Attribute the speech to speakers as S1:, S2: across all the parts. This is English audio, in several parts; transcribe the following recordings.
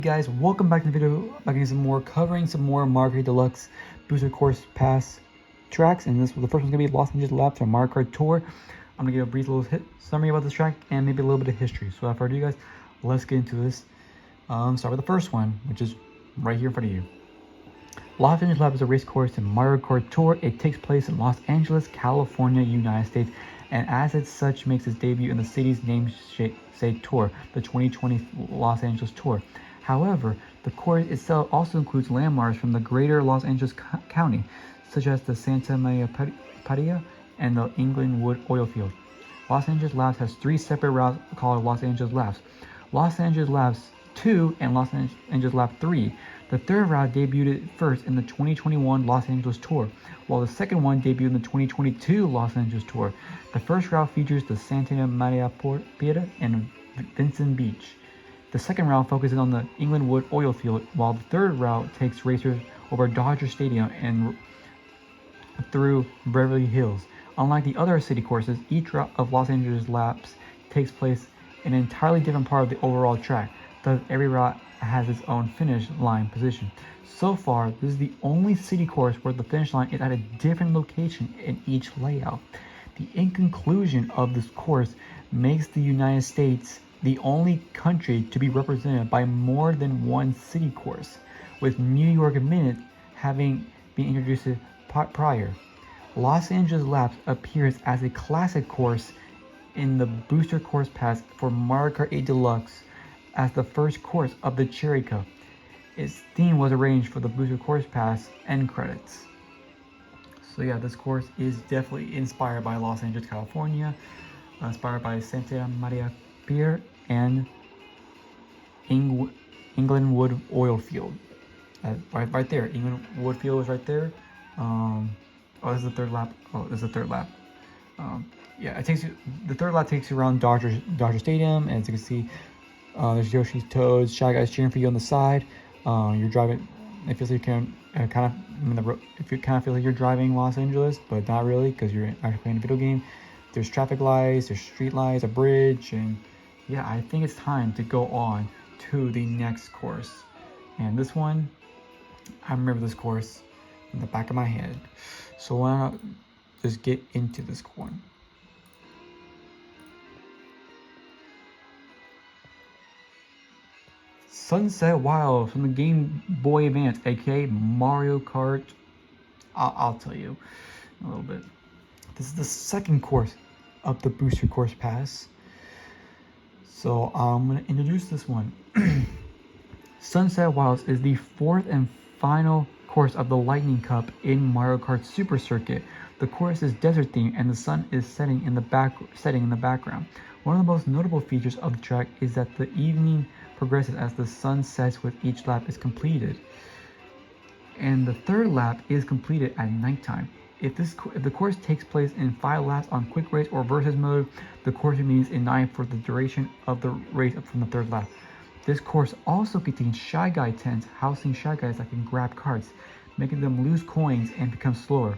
S1: Guys, welcome back to the video. Back again covering some more Mario Kart Deluxe Booster Course Pass tracks, and the first one's gonna be Los Angeles Labs from Mario Kart Tour. I'm gonna give a brief little summary about this track and maybe a little bit of history. So without further ado, guys, let's get into this. Start with the first one, which is right here in front of you. Los Angeles Labs is a race course in Mario Kart Tour. It takes place in Los Angeles, California, United States, and as it's such makes its debut in the city's namesake tour, the 2020 Los Angeles Tour. However, the course itself also includes landmarks from the greater Los Angeles County, such as the Santa Maria Padilla and the Englewood oil field. Los Angeles Labs has three separate routes called Los Angeles Labs. Los Angeles Labs 2 and Los Angeles Lab 3. The third route debuted first in the 2021 Los Angeles Tour, while the second one debuted in the 2022 Los Angeles Tour. The first route features the Santa Maria Padilla and Vincent Beach. The second route focuses on the Englewood oil field, while the third route takes racers over Dodger Stadium and through Beverly Hills. Unlike the other city courses, each route of Los Angeles Labs takes place in an entirely different part of the overall track, thus every route has its own finish line position. So far, this is the only city course where the finish line is at a different location in each layout. The in conclusion of this course makes the United States the only country to be represented by more than one city course, with New York Minute having been introduced prior. Los Angeles Labs appears as a classic course in the Booster Course Pass for Mario Kart 8 Deluxe as the first course of the Cherry Cup. Its theme was arranged for the Booster Course Pass end credits. So yeah, this course is definitely inspired by Los Angeles, California, inspired by Santa Maria Pier and Englewood oil field. Right there, Englewood field is right there. This is the third lap. Yeah, the third lap takes you around Dodger Stadium, and as you can see, there's Yoshi's, Toads, Shy Guys cheering for you on the side. You're driving. It feels like you if you kind of feel like you're driving Los Angeles, but not really because you're actually playing a video game. There's traffic lights, there's street lights, a bridge, and yeah, I think it's time to go on to the next course. And this one, I remember this course in the back of my head. So why not just get into this one? Sunset Wild from the Game Boy Advance, aka Mario Kart. I'll tell you a little bit. This is the second course of the Booster Course Pass. So I'm going to introduce this one. Sunset Wilds is the fourth and final course of the Lightning Cup in Mario Kart Super Circuit. The course is desert themed and the sun is setting in the background. One of the most notable features of the track is that the evening progresses as the sun sets with each lap is completed. And the third lap is completed at nighttime. If the course takes place in 5 laps on quick race or versus mode, the course remains in 9 for the duration of the race up from the third lap. This course also contains Shy Guy tents, housing Shy Guys that can grab carts, making them lose coins and become slower.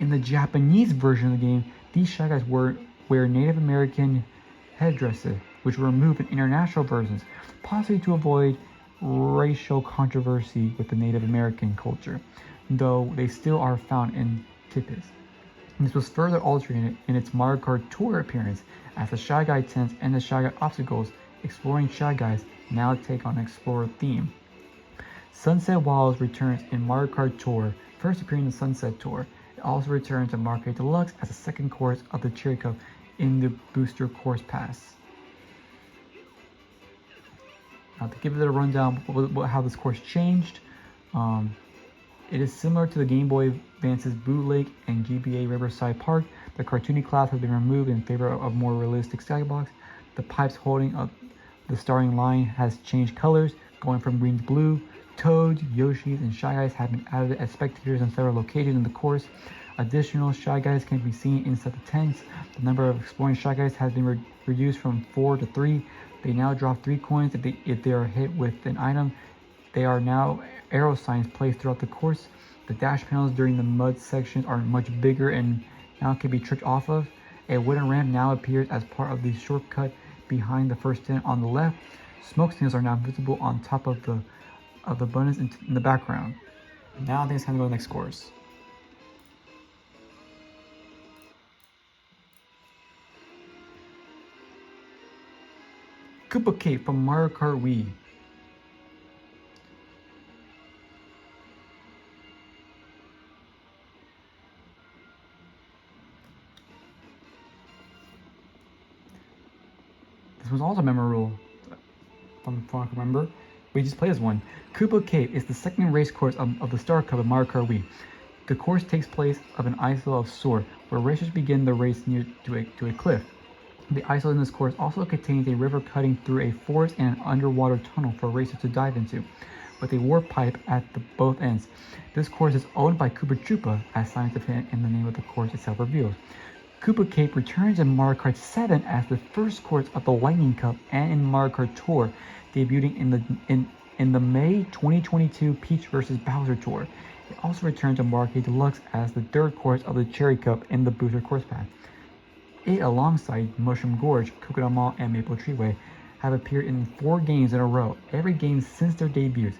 S1: In the Japanese version of the game, these Shy Guys wear Native American headdresses, which were removed in international versions, possibly to avoid racial controversy with the Native American culture, though they still are found in Tippis. This was further altered in its Mario Kart Tour appearance, as the Shy Guy tents and the Shy Guy obstacles exploring Shy Guys now take on an Explorer theme. Sunset Wilds returns in Mario Kart Tour, first appearing in the Sunset Tour. It also returns to Mario Kart Deluxe as the second course of the Cherry Cup in the Booster Course Pass. Now to give it a rundown how this course changed, it is similar to the Game Boy Advance's Blue Lake and GBA Riverside Park. The cartoony clouds have been removed in favor of more realistic skybox. The pipes holding up the starting line has changed colors, going from green to blue. Toads, Yoshis, and Shy Guys have been added as spectators in several locations in the course. Additional Shy Guys can be seen inside the tents. The number of exploring Shy Guys has been reduced from 4 to 3. They now drop 3 coins if they are hit with an item. They are now arrow signs placed throughout the course. The dash panels during the mud sections are much bigger and now can be tricked off of. A wooden ramp now appears as part of the shortcut behind the first tent on the left. Smoke signals are now visible on top of the abundance in the background. Now I think it's time to go to the next course. Koopa Cape from Mario Kart Wii. This was also memorable, if I can remember. We just played this one. Koopa Cape is the second race course of the Star Cup of Mario Kart Wii. The course takes place of an isle of Soar, where racers begin the race near to a cliff. The isle in this course also contains a river cutting through a forest and an underwater tunnel for racers to dive into, with a warp pipe at both ends. This course is owned by Koopa Troopa, as signs of hint in the name of the course itself reveals. Koopa Cape returns in Mario Kart 7 as the first course of the Lightning Cup and in Mario Kart Tour, debuting in the May 2022 Peach vs. Bowser Tour. It also returns in Mario Kart Deluxe as the third course of the Cherry Cup in the Booster Course Pack. It, alongside Mushroom Gorge, Coconut Mall, and Maple Treeway, have appeared in 4 games in a row, every game since their debuts,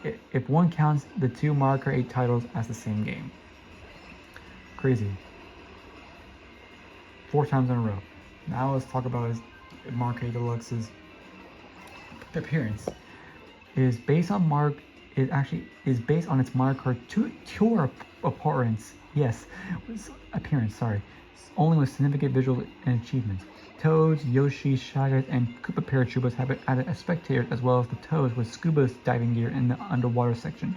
S1: if one counts the 2 Mario Kart 8 titles as the same game. Crazy. 4 times in a row. Now let's talk about Mario Kart Deluxe's appearance. It is based on based on its Mario Kart Tour appearance. Yes, appearance. Sorry, only with significant visual and achievements. Toads, Yoshi, Shy Guys, and Koopa Paratroopas have been added as spectators, as well as the Toads with scuba diving gear in the underwater section.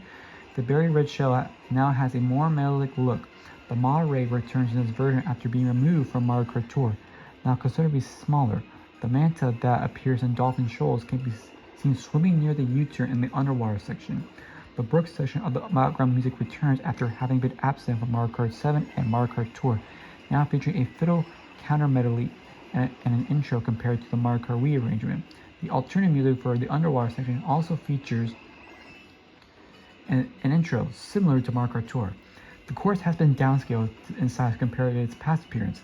S1: The berry red shell now has a more metallic look. The Monterey returns in this version after being removed from Mario Kart Tour, now considerably smaller. The Manta that appears in Dolphin Shoals can be seen swimming near the U-turn in the underwater section. The Brook section of the background music returns after having been absent from Mario Kart 7 and Mario Kart Tour, now featuring a fiddle counter medley and an intro compared to the Mario Kart Wii arrangement. The alternative music for the underwater section also features an intro similar to Mario Kart Tour. The course has been downscaled in size compared to its past appearance.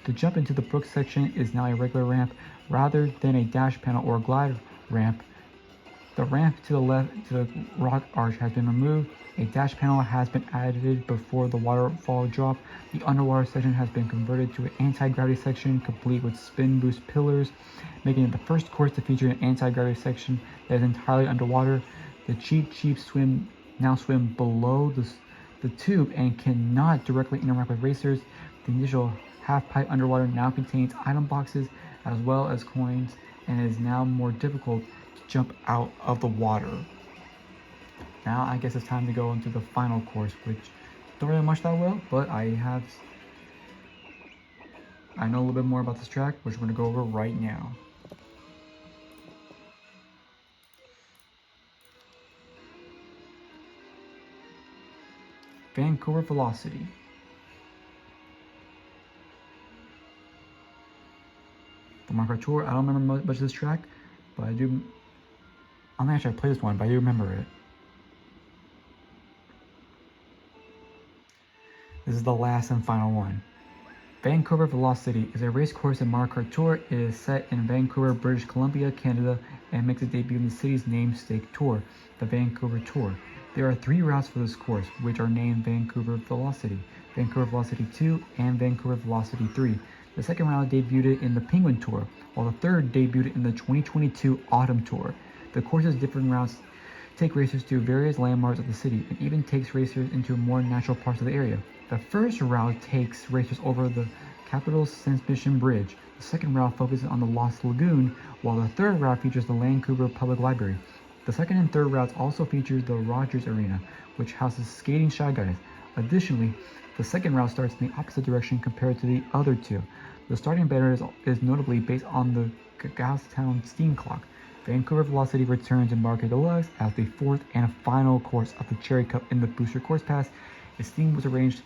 S1: The jump into the Brook section is now a regular ramp rather than a dash panel or glide ramp. The ramp to the left to the rock arch has been removed. A dash panel has been added before the waterfall drop. The underwater section has been converted to an anti-gravity section complete with spin boost pillars, making it the first course to feature an anti-gravity section that is entirely underwater. The Cheep now swim below the tube and cannot directly interact with racers. The initial half-pipe underwater now contains item boxes as well as coins and is now more difficult to jump out of the water. Now I guess it's time to go into the final course, which don't really much that well, but I know a little bit more about this track, which we're going to go over right now. Vancouver Velocity. The Mario Kart Tour, I don't remember much of this track, but I don't think I should play this one, but I do remember it. This is the last and final one. Vancouver Velocity is a race course in Mario Kart Tour. It is set in Vancouver, British Columbia, Canada, and makes its debut in the city's namesake tour, the Vancouver Tour. There are 3 routes for this course, which are named Vancouver Velocity, Vancouver Velocity 2, and Vancouver Velocity 3. The second route debuted in the Penguin Tour, while the third debuted in the 2022 Autumn Tour. The course's different routes take racers to various landmarks of the city, and even takes racers into more natural parts of the area. The first route takes racers over the Capital Transmission Bridge. The second route focuses on the Lost Lagoon, while the third route features the Vancouver Public Library. The second and third routes also feature the Rogers Arena, which houses skating Shy Guys. Additionally, the second route starts in the opposite direction compared to the other 2. The starting banner is notably based on the Gastown Steam Clock. Vancouver Velocity returns in Mario Kart Deluxe as the 4th and final course of the Cherry Cup in the Booster Course Pass. Its theme was arranged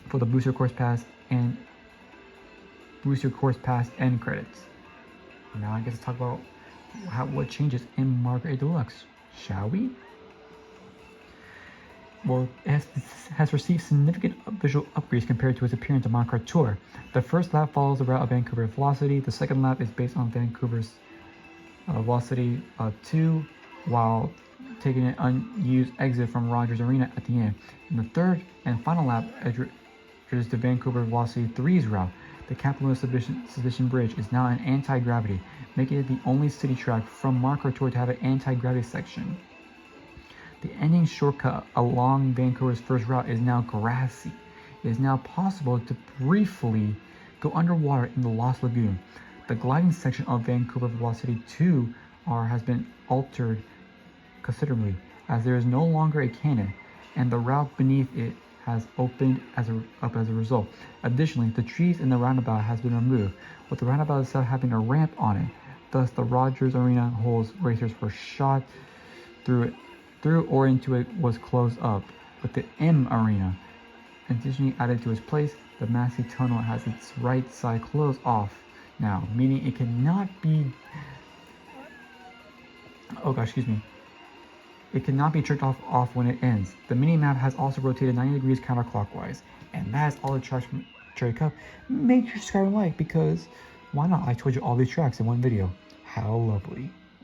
S1: for the Booster Course Pass and Booster Course Pass end credits. Now I guess let's talk about what changes in Mario Kart Deluxe, shall we? Well, it has received significant visual upgrades compared to its appearance on Mario Kart Tour. The first lap follows the route of Vancouver Velocity. The second lap is based on Vancouver's Velocity 2, while taking an unused exit from Rogers Arena at the end. In the third and final lap, is the Vancouver Velocity 3's route. The Capilano Submission Bridge is now an anti-gravity, making it the only city track from Marquardt Tour to have an anti-gravity section. The ending shortcut along Vancouver's first route is now grassy. It is now possible to briefly go underwater in the Lost Lagoon. The gliding section of Vancouver Velocity 2 has been altered considerably, as there is no longer a cannon, and the route beneath it has opened up as a result. Additionally, the trees in the roundabout has been removed, with the roundabout itself having a ramp on it. Thus, the Rogers Arena holes racers were shot through or into it was closed up, with the M Arena additionally added to its place. The Massey Tunnel has its right side closed off now, meaning it cannot be it cannot be tricked off when it ends. The mini-map has also rotated 90 degrees counterclockwise. And that's all the tracks from Cherry Cup. Make sure to subscribe and like, because why not? I told you all these tracks in one video. How lovely.